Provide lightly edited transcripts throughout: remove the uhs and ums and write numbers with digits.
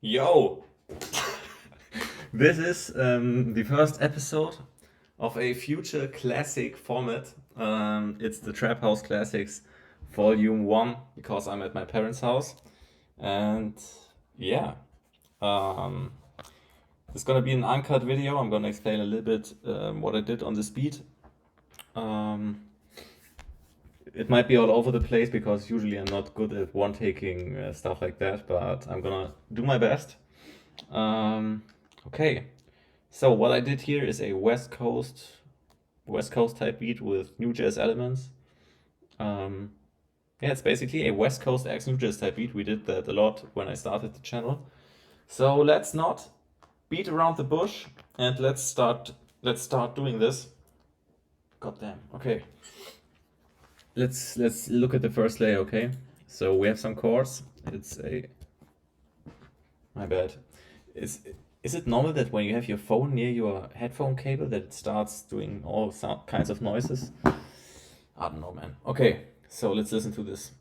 Yo! This is the first episode of a future classic format. It's the Trap House Classics Volume 1 because I'm at my parents' house. And yeah, um, it's gonna be an uncut video. I'm gonna explain a little bit what I did on this beat. Um, it might be all over the place because usually I'm not good at one taking stuff like that, but I'm gonna do my best. Okay, so what I did here is a West Coast type beat with new jazz elements. Um, yeah, it's basically a West Coast X new jazz type beat. We did that a lot when I started the channel. So let's not beat around the bush and let's start doing this. God damn. Okay. Let's look at the first layer, okay? So we have some chords. It's a My bad. Is is it normal that when you have your phone near your headphone cable that it starts doing all kinds of noises? I don't know, man. Okay, so let's listen to this.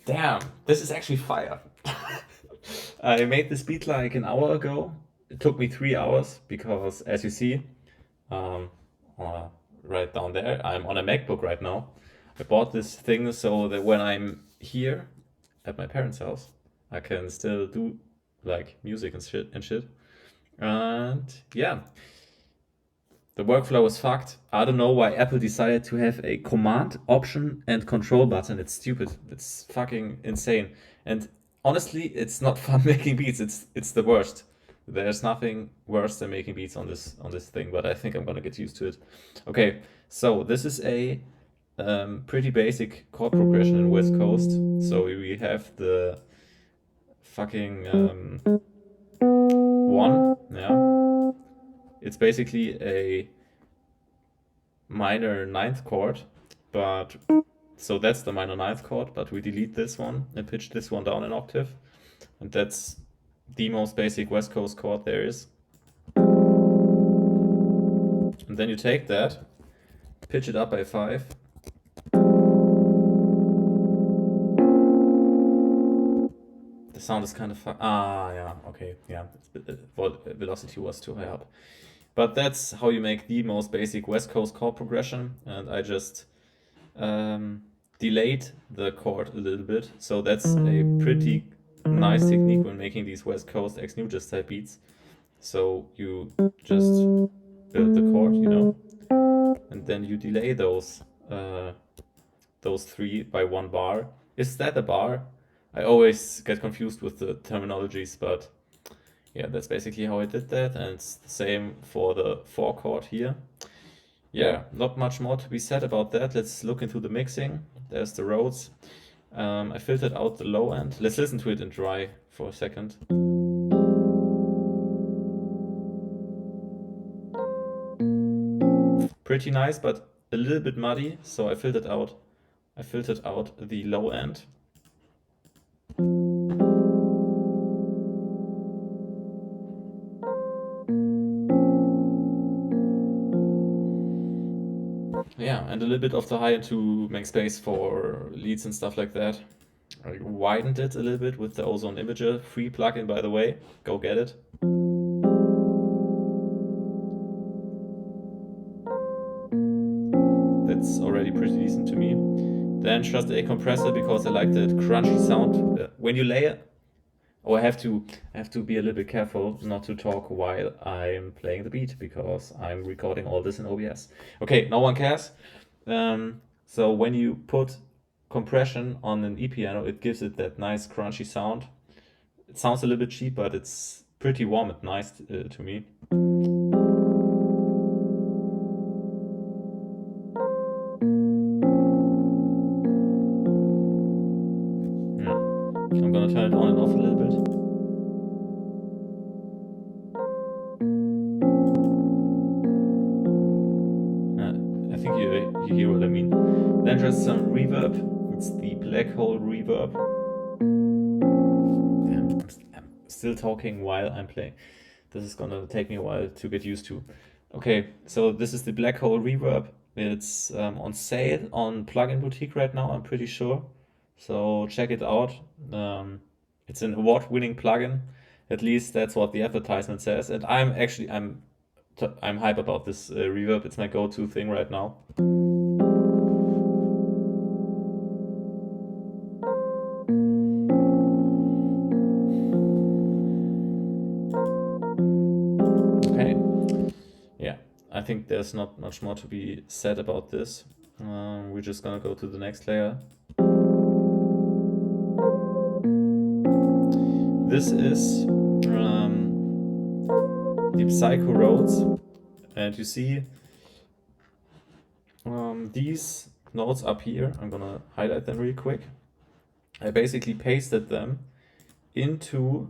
Damn, this is actually fire. I made this beat like an hour ago. It took me 3 hours because, as you see, um, uh, right down there, I'm on a MacBook right now. I bought this thing so that when I'm here at my parents' house, I can still do like music and shit. And yeah, the workflow is fucked. I don't know why Apple decided to have a command, option, and control button. It's stupid. It's fucking insane. And honestly, it's not fun making beats. It's the worst. There's nothing worse than making beats on this thing, but I think I'm gonna get used to it. Okay, so this is a pretty basic chord progression in West Coast. So we have the fucking one, yeah. It's basically a minor ninth chord, but so that's the minor ninth chord, but we delete this one and pitch this one down an octave, and that's the most basic West Coast chord there is. And then you take that, pitch it up by 5. The sound is kind of yeah, okay, yeah, velocity was too high up. But that's how you make the most basic West Coast chord progression, and I just delayed the chord a little bit. So that's a pretty nice technique when making these West Coast X New Jazz type beats. So you just build the chord, and then you delay those 3 by 1 bar. Is that a bar? I always get confused with the terminologies, but yeah, that's basically how I did that, and it's the same for the 4 chord here. Yeah, not much more to be said about that. Let's look into the mixing. There's the Rhodes. I filtered out the low end. Let's listen to it in dry for a second. Pretty nice, but a little bit muddy, so I filtered out the low end. Yeah, and a little bit of the high end to make space for leads and stuff like that. I widened it a little bit with the Ozone Imager free plugin, by the way. Go get it. That's already pretty decent to me. Then just a compressor because I like that crunchy sound. When you layer, I have to be a little bit careful not to talk while I'm playing the beat because I'm recording all this in OBS. Okay, no one cares. So when you put compression on an E-piano, it gives it that nice crunchy sound. It sounds a little bit cheap, but it's pretty warm and nice to me. I'm gonna turn it on and off a little bit. I think you hear what I mean. Then just some reverb. It's the black hole reverb. I'm still talking while I'm playing. This is gonna take me a while to get used to. Okay, so this is the Black Hole Reverb. It's on sale on Plugin Boutique right now, I'm pretty sure. So check it out. Um, it's an award-winning plugin. At least that's what the advertisement says. And I'm hype about this reverb. It's my go-to thing right now. Okay. Yeah, I think there's not much more to be said about this. We're just gonna go to the next layer. This is the Psycho Roads, and you see these notes up here. I'm gonna highlight them real quick. I basically pasted them into,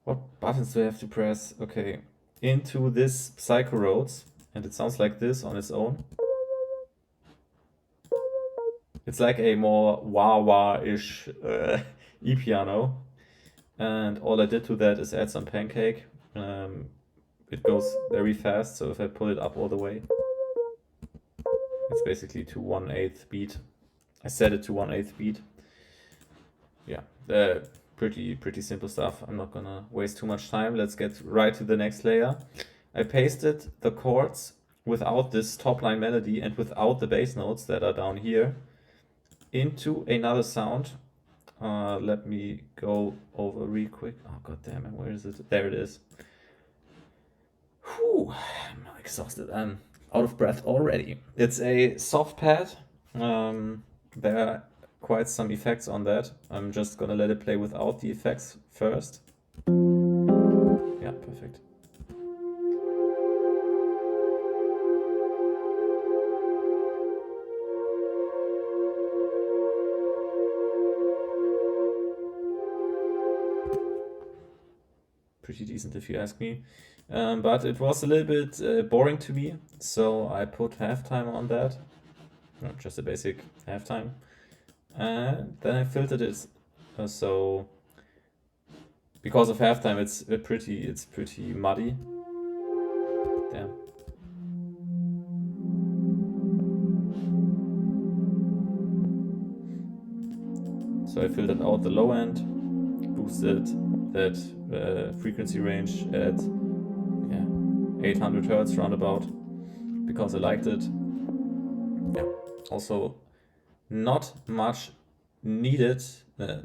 what buttons do I have to press? Okay, into this Psycho Roads, and it sounds like this on its own. It's like a more wah-wah-ish e-piano. And all I did to that is add some pancake. It goes very fast, so if I pull it up all the way, it's basically to 1/8 beat. I set it to 1/8 beat. Yeah, pretty simple stuff. I'm not gonna waste too much time. Let's get right to the next layer. I pasted the chords without this top line melody and without the bass notes that are down here into another sound. Let me go over real quick. Oh, god damn it, where is it? There it is. Whew, I'm exhausted. I'm out of breath already. It's a soft pad. There are quite some effects on that. I'm just gonna let it play without the effects first. Yeah, perfect. Pretty decent if you ask me. But it was a little bit boring to me, so I put halftime on that. No, just a basic halftime. And then I filtered it. So because of halftime, it's pretty muddy. Damn. So I filtered out the low end, boosted that frequency range at 800 hertz roundabout because I liked it. Yeah. Also, not much needed. Let's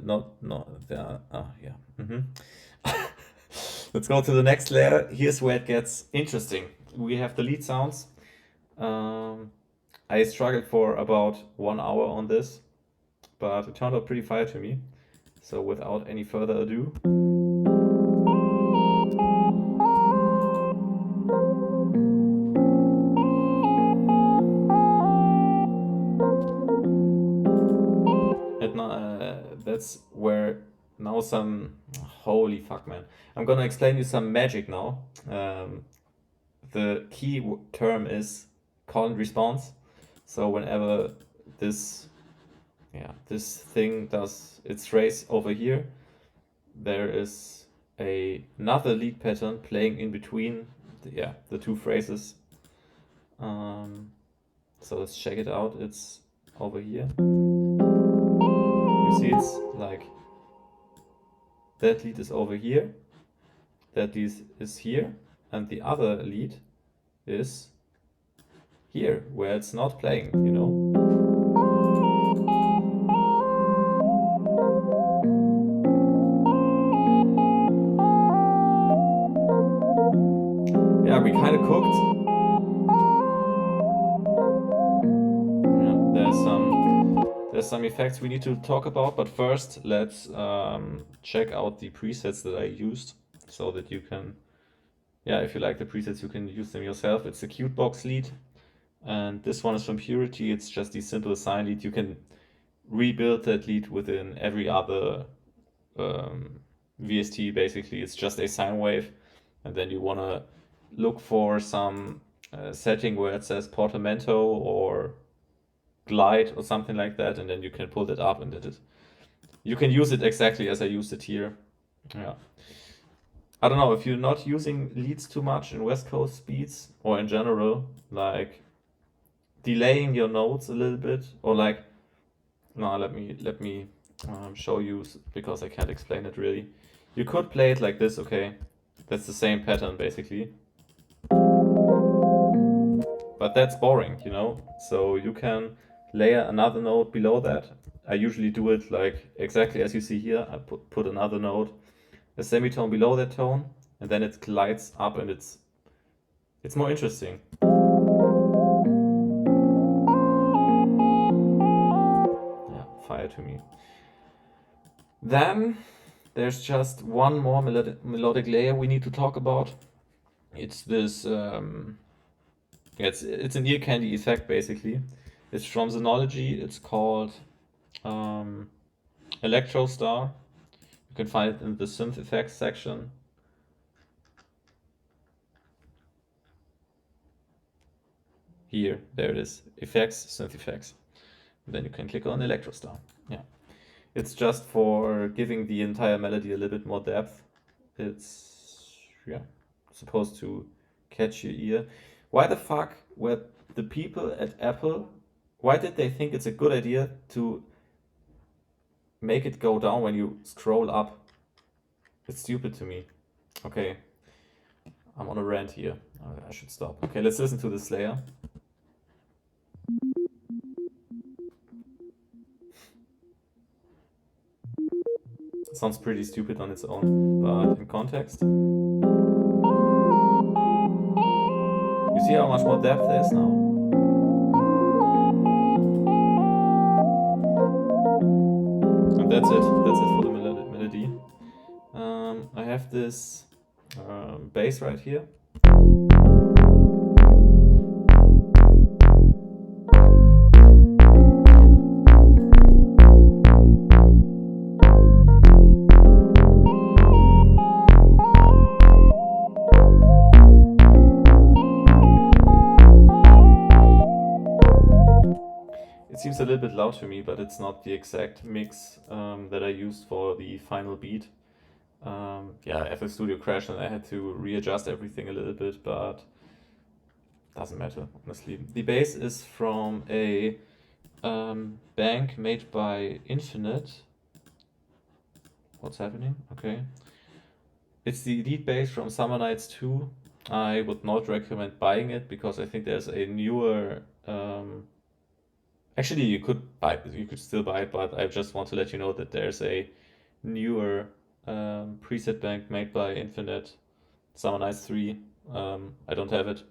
go to the next layer. Here's where it gets interesting. We have the lead sounds. I struggled for about 1 hour on this, but it turned out pretty fire to me. So without any further ado, that's where now some, holy fuck, man. I'm gonna explain you some magic now. The key term is call and response. So whenever this thing does its race over here, there is another lead pattern playing in between the two phrases. So let's check it out. It's over here. You see, it's like that lead is over here, that lead is here, and the other lead is here, where it's not playing, you know? Yeah, we kind of cooked. Yeah, there's some effects we need to talk about, but first let's check out the presets that I used so that you can, if you like the presets, you can use them yourself. It's a cute box lead, and this one is from Purity. It's just the simple sine lead. You can rebuild that lead within every other VST. Basically, it's just a sine wave, and then you want to look for some setting where it says portamento or glide or something like that, and then you can pull that up, and you can use it exactly as I used it here. Yeah. I don't know, if you're not using leads too much in West Coast beats or in general, like delaying your notes a little bit, or like, no, let me show you because I can't explain it really. You could play it like this, okay? That's the same pattern basically. But that's boring, you know? So you can layer another note below that. I usually do it like exactly as you see here. I put another note, a semitone below that tone, and then it glides up and it's more interesting. Yeah, fire to me. Then there's just one more melodic layer we need to talk about. It's this, it's an earcandy effect basically. It's from Synology. It's called Electro Star. You can find it in the synth effects section. Here, there it is. Effects, synth effects. And then you can click on Electro Star. Yeah. It's just for giving the entire melody a little bit more depth. It's, yeah, supposed to catch your ear. Why the fuck were the people at Apple, why did they think it's a good idea to make it go down when you scroll up? It's stupid to me. Okay, I'm on a rant here. I should stop. Okay, let's listen to this layer. It sounds pretty stupid on its own, but in context. You see how much more depth there is now? And that's it. That's it for the melody. I have this bass right here. It seems a little bit loud to me, but it's not the exact mix that I used for the final beat. Yeah, FL Studio crashed and I had to readjust everything a little bit, but doesn't matter, honestly. The bass is from a bank made by Infinite. What's happening? Okay. It's the lead bass from Summer Nights 2. I would not recommend buying it because I think there's a newer. Actually, you could still buy it, but I just want to let you know that there's a newer preset bank made by Infinite, Summer Nights 3. I don't have it.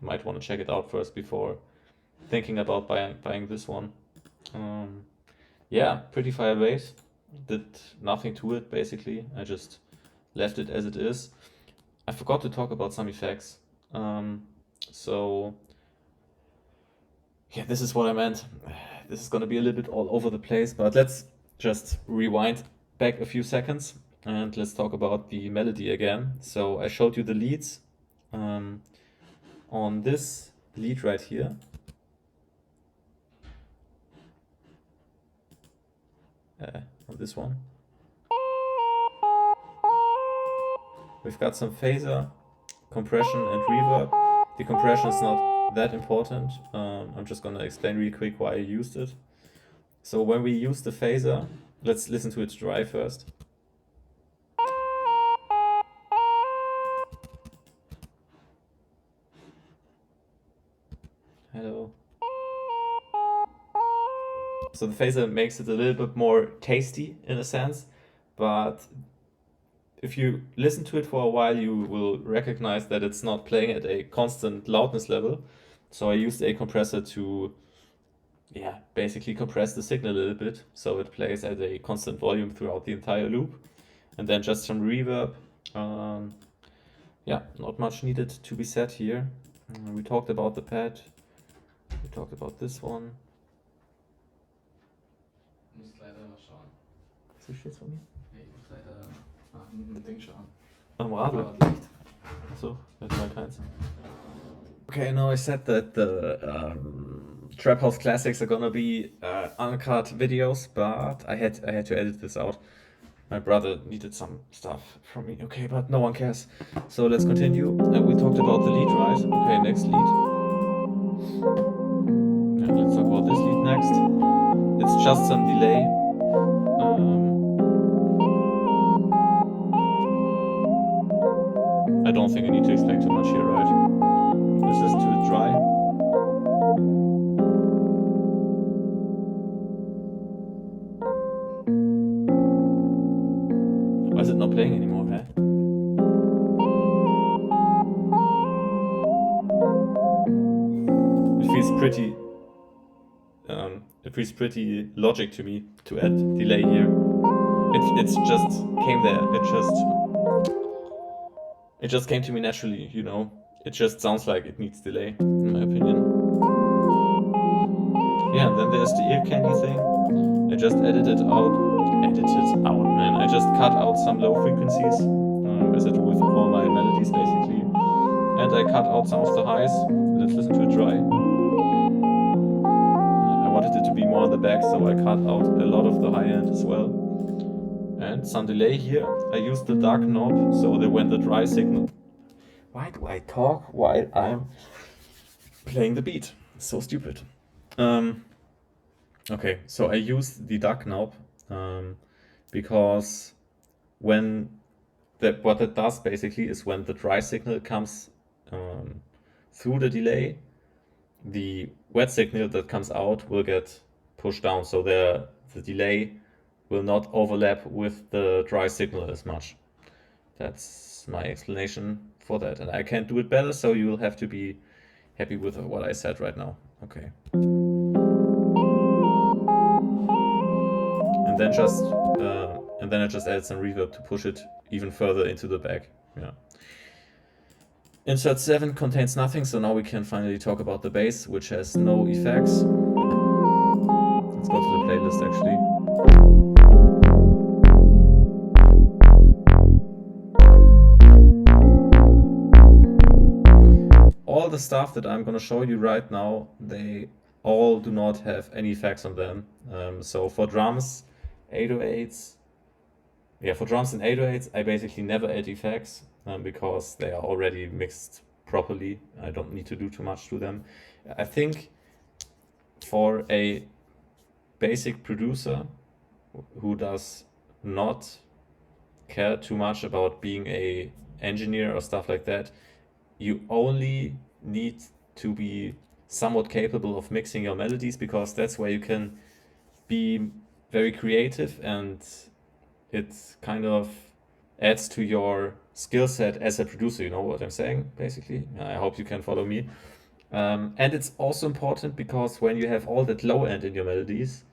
Might want to check it out first before thinking about buying this one. Yeah, pretty fire bass. Did nothing to it basically. I just left it as it is. I forgot to talk about some effects. So yeah, this is what I meant. This is gonna be a little bit all over the place, but let's just rewind back a few seconds and let's talk about the melody again. So I showed you the leads on this lead right here. On this one. We've got some phaser, compression and reverb. The compression is not that important. I'm just gonna explain really quick why I used it. So when we use the phaser, let's listen to it dry first. Hello. So the phaser makes it a little bit more tasty in a sense, but if you listen to it for a while, you will recognize that it's not playing at a constant loudness level. So I used a compressor to, yeah, basically compress the signal a little bit so it plays at a constant volume throughout the entire loop. And then just some reverb. Yeah, not much needed to be said here. We talked about the pad. We talked about this one. Ich muss leider mal schauen. Ist das jetzt von mir? Nee, ich muss leider nach dem Ding schauen. Am Radio? Aber Licht. So, that's my times. Okay, now I said that the Trap House Classics are gonna be uncut videos, but I had to edit this out. My brother needed some stuff from me. Okay, but no one cares. So let's continue. We talked about the lead, right? Okay, next lead. Yeah, let's talk about this lead next. It's just some delay. I don't think I need to explain too much here, right? Let's listen to it dry. Why is it not playing anymore, huh? It feels pretty logic to me to add delay here. It's just came there. It just came to me naturally, you know. It just sounds like it needs delay, in my opinion. Yeah, and then there's the earcandy thing. I just edited out, man. I just cut out some low frequencies, as I do with all my melodies basically. And I cut out some of the highs. Let's listen to it dry. I wanted it to be more on the back, so I cut out a lot of the high end as well. And some delay here. I used the dark knob, so that when the dry signal... Why do I talk while I'm playing the beat? So stupid. Okay, so I use the dark knob because what that does basically is when the dry signal comes through the delay, the wet signal that comes out will get pushed down, so the delay will not overlap with the dry signal as much. That's my explanation for that, and I can't do it better, so you will have to be happy with what I said right now. Okay. And then I just added some reverb to push it even further into the back. Yeah. Insert 7 contains nothing, so now we can finally talk about the bass, which has no effects. Let's go to the playlist actually. All the stuff that I'm gonna show you right now, they all do not have any effects on them. So for drums, 808s, for drums and 808s, I basically never add effects because they are already mixed properly. I don't need to do too much to them. I think for a basic producer who does not care too much about being a engineer or stuff like that, you only need to be somewhat capable of mixing your melodies, because that's where you can be very creative and it kind of adds to your skill set as a producer. You know what I'm saying, basically? I hope you can follow me. And it's also important because when you have all that low end in your melodies,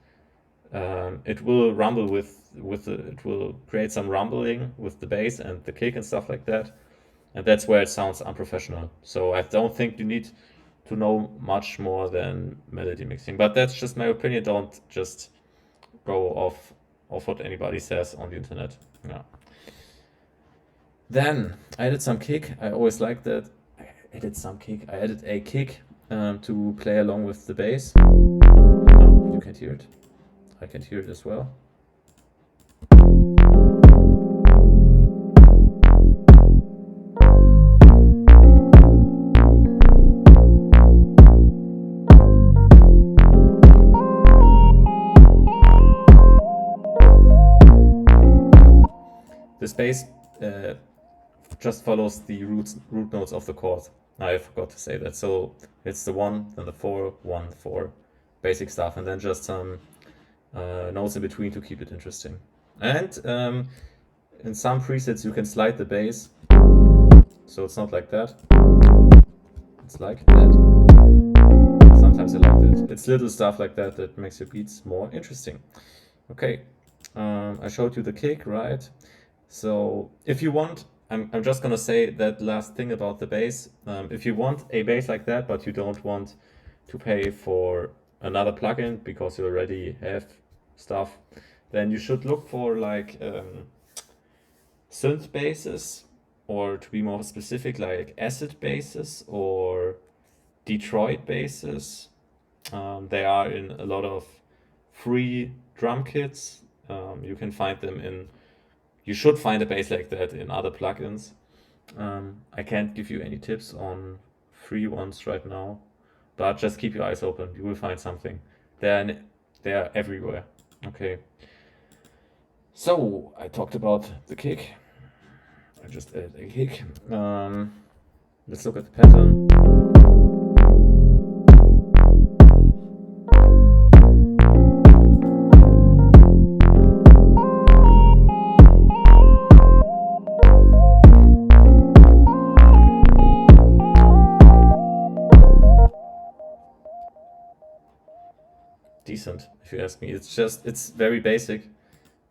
it will rumble it will create some rumbling with the bass and the kick and stuff like that. And that's where it sounds unprofessional. So I don't think you need to know much more than melody mixing. But that's just my opinion. Don't just go off what anybody says on the internet. Yeah. Then I added some kick. I always liked that. I added a kick to play along with the bass. Oh, you can't hear it. I can hear it as well. This bass just follows the root notes of the chord. I forgot to say that. So it's the 1, then the 4, 1, 4, basic stuff, and then just some notes in between to keep it interesting. And in some presets you can slide the bass, so it's not like that. It's like that. Sometimes I like it. It's little stuff like that that makes your beats more interesting. Okay, I showed you the kick, right? So if you want, I'm just gonna say that last thing about the bass. If you want a bass like that, but you don't want to pay for another plugin because you already have stuff, then you should look for like synth basses, or to be more specific, like acid basses or Detroit basses. They are in a lot of free drum kits. You can find them in You should find a bass like that in other plugins. I can't give you any tips on free ones right now, but just keep your eyes open. You will find something. They're everywhere. Okay. So I talked about the kick. I just added a kick. Let's look at the pattern. Decent, if you ask me. It's very basic,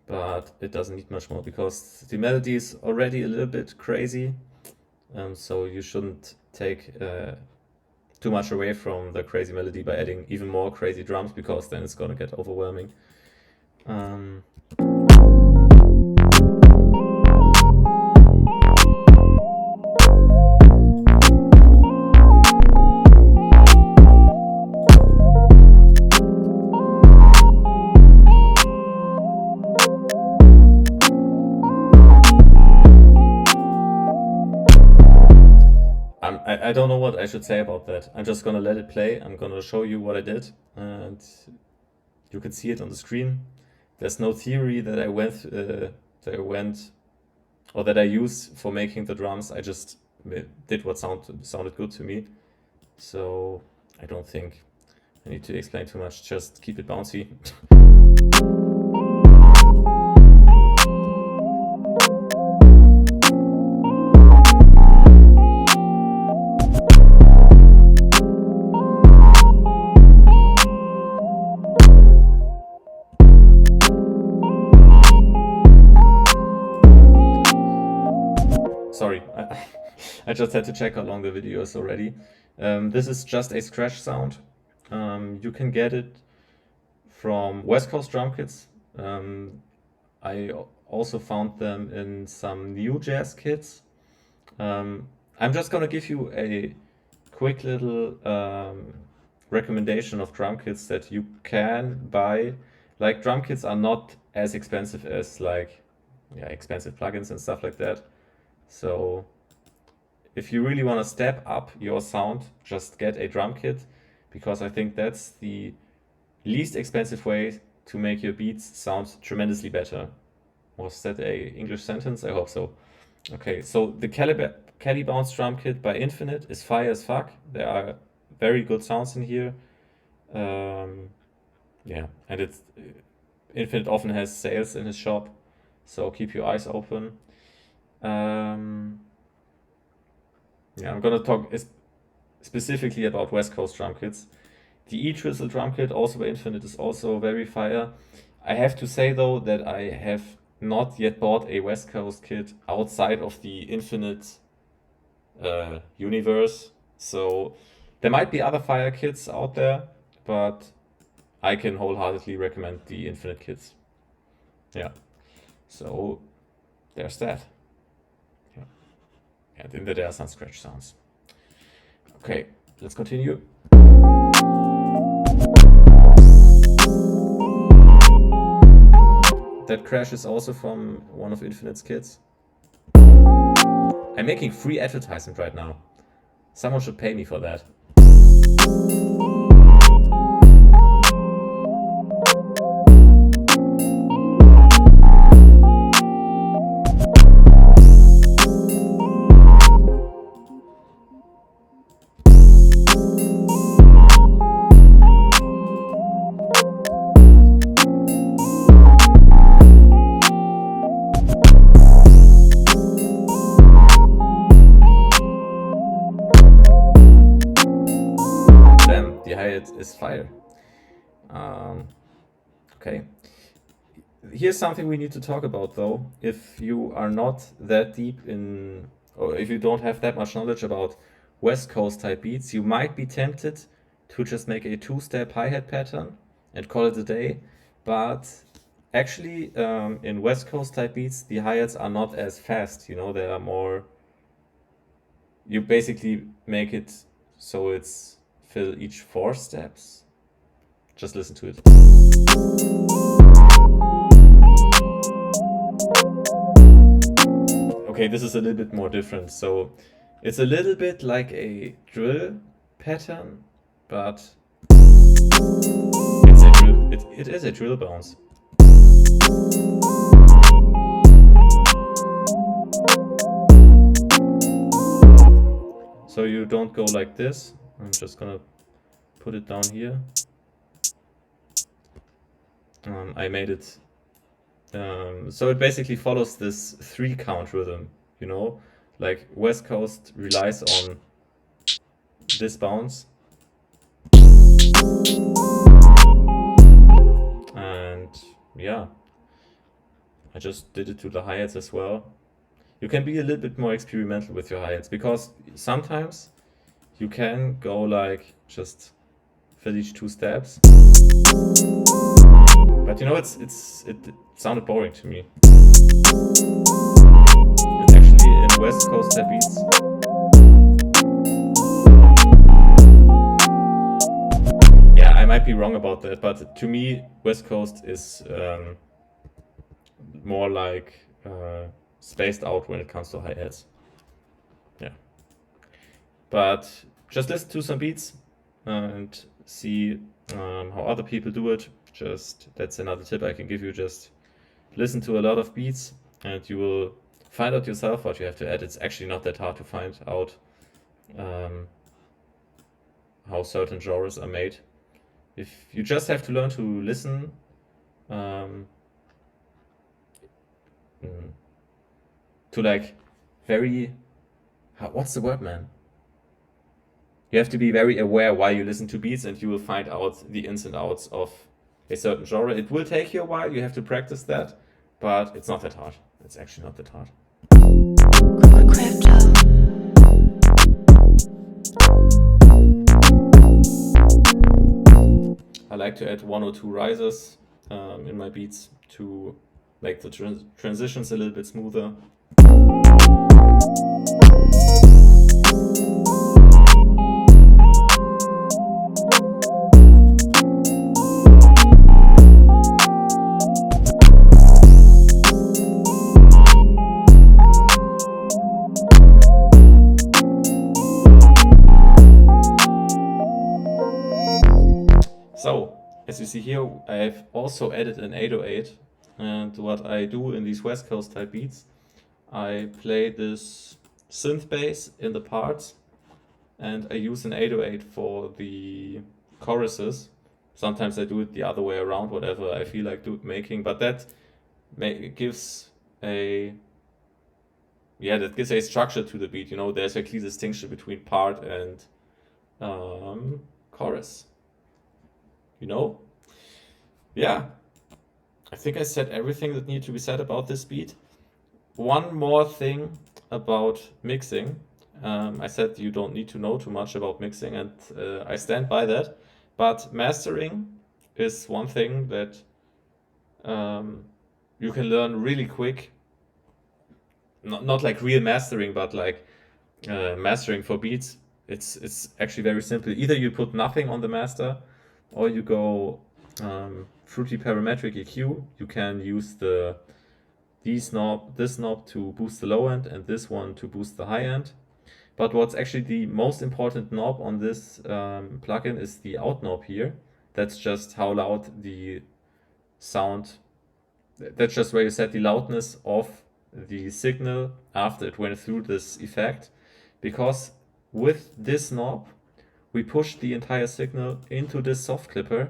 but it doesn't need much more because the melody is already a little bit crazy. So you shouldn't take too much away from the crazy melody by adding even more crazy drums, because then it's gonna get overwhelming. I don't know what I should say about that. I'm just gonna let it play. I'm gonna show you what I did, and you can see it on the screen. There's no theory that I went or that I use for making the drums. I just did what sounded good to me. So I don't think I need to explain too much. Just keep it bouncy. Sorry, I just had to check how long the video is already. This is just a scratch sound. You can get it from West Coast drum kits. I also found them in some new jazz kits. I'm just gonna give you a quick little recommendation of drum kits that you can buy. Like, drum kits are not as expensive as expensive plugins and stuff like that. So if you really want to step up your sound, just get a drum kit, because I think that's the least expensive way to make your beats sound tremendously better. Was that a English sentence? I hope so. Okay, so the Cali Bounce drum kit by Infinite is fire as fuck. There are very good sounds in here. Yeah, and it's Infinite often has sales in his shop, so keep your eyes open. Yeah, I'm gonna talk specifically about West Coast drum kits. The E-Twizzle drum kit, also by Infinite, is also very fire. I have to say though that I have not yet bought a West Coast kit outside of the Infinite universe. So there might be other fire kits out there, but I can wholeheartedly recommend the Infinite kits. Yeah, so there's that. And in there are some scratch sounds. Okay, let's continue. That crash is also from one of Infinite's kits. I'm making free advertisement right now. Someone should pay me for that. Is fire. Okay. Here's something we need to talk about though. If you are not that deep in, or if you don't have that much knowledge about West Coast type beats, you might be tempted to just make a two-step hi-hat pattern and call it a day. But actually, in West Coast type beats, the hi-hats are not as fast. You know, they are more. You basically make it so it's fill each 4 steps. Just listen to it. Okay, this is a little bit more different. So it's a little bit like a drill pattern, but it's a drill, it is a drill bounce. So you don't go like this. I'm just gonna put it down here. I made it so it basically follows this 3-count rhythm, you know, like West Coast relies on this bounce, and yeah, I just did it to the hi-hats as well. You can be a little bit more experimental with your hi-hats, because sometimes you can go like just fill each 2 steps, but you know, it sounded boring to me. And actually in West Coast type beats, yeah, I might be wrong about that, but to me West Coast is more like spaced out when it comes to hi-hats. Yeah, but just listen to some beats and see how other people do it. Just, that's another tip I can give you. Just listen to a lot of beats and you will find out yourself what you have to add. It's actually not that hard to find out how certain genres are made. If you just have to learn to listen to like very, what's the word, man? You have to be very aware while you listen to beats, and you will find out the ins and outs of a certain genre. It will take you a while, you have to practice that, but it's not that hard. It's actually not that hard. I like to add 1 or 2 risers in my beats to make the transitions a little bit smoother. So, as you see here, I've also added an 808, and what I do in these West Coast type beats, I play this synth bass in the parts, and I use an 808 for the choruses. Sometimes I do it the other way around, whatever I feel like making, but that gives a structure to the beat. You know, there's a clear distinction between part and chorus. You know? Yeah, I think I said everything that needed to be said about this beat. One more thing about mixing. I said you don't need to know too much about mixing, and I stand by that. But mastering is one thing that you can learn really quick. Not like real mastering, but like mastering for beats. It's actually very simple. Either you put nothing on the master, or you go fruity parametric EQ. You can use this knob to boost the low end, and this one to boost the high end. But what's actually the most important knob on this plugin is the out knob here. That's just how loud the sound, that's just where you set the loudness of the signal after it went through this effect. Because with this knob, we push the entire signal into this soft clipper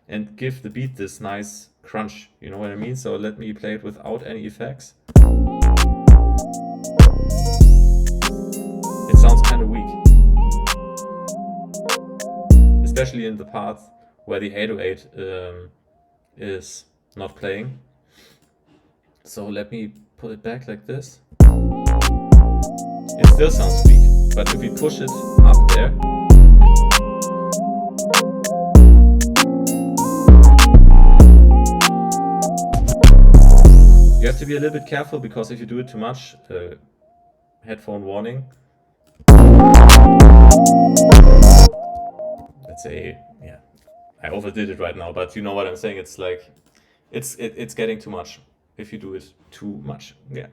and give the beat this nice crunch. You know what I mean? So let me play it without any effects. It sounds kind of weak, especially in the parts where the 808 is not playing. So let me put it back like this. It still sounds weak, but if we push it up there, you have to be a little bit careful, because if you do it too much, headphone warning. I overdid it right now, but you know what I'm saying. It's like it's getting too much if you do it too much. Yeah.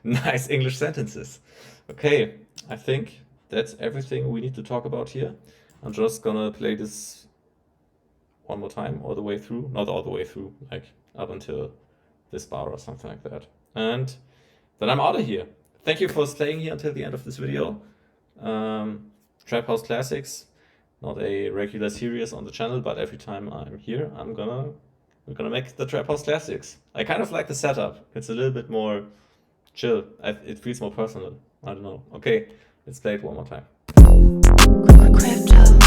Nice English sentences. Okay, I think that's everything we need to talk about here. I'm just gonna play this one more time all the way through. Not all the way through, like up until this bar or something like that. And then I'm out of here. Thank you for staying here until the end of this video. Trap House Classics, not a regular series on the channel, but every time I'm here, I'm gonna make the Trap House Classics. I kind of like the setup. It's a little bit more chill. It feels more personal. I don't know. Okay, let's play it one more time. Crypto.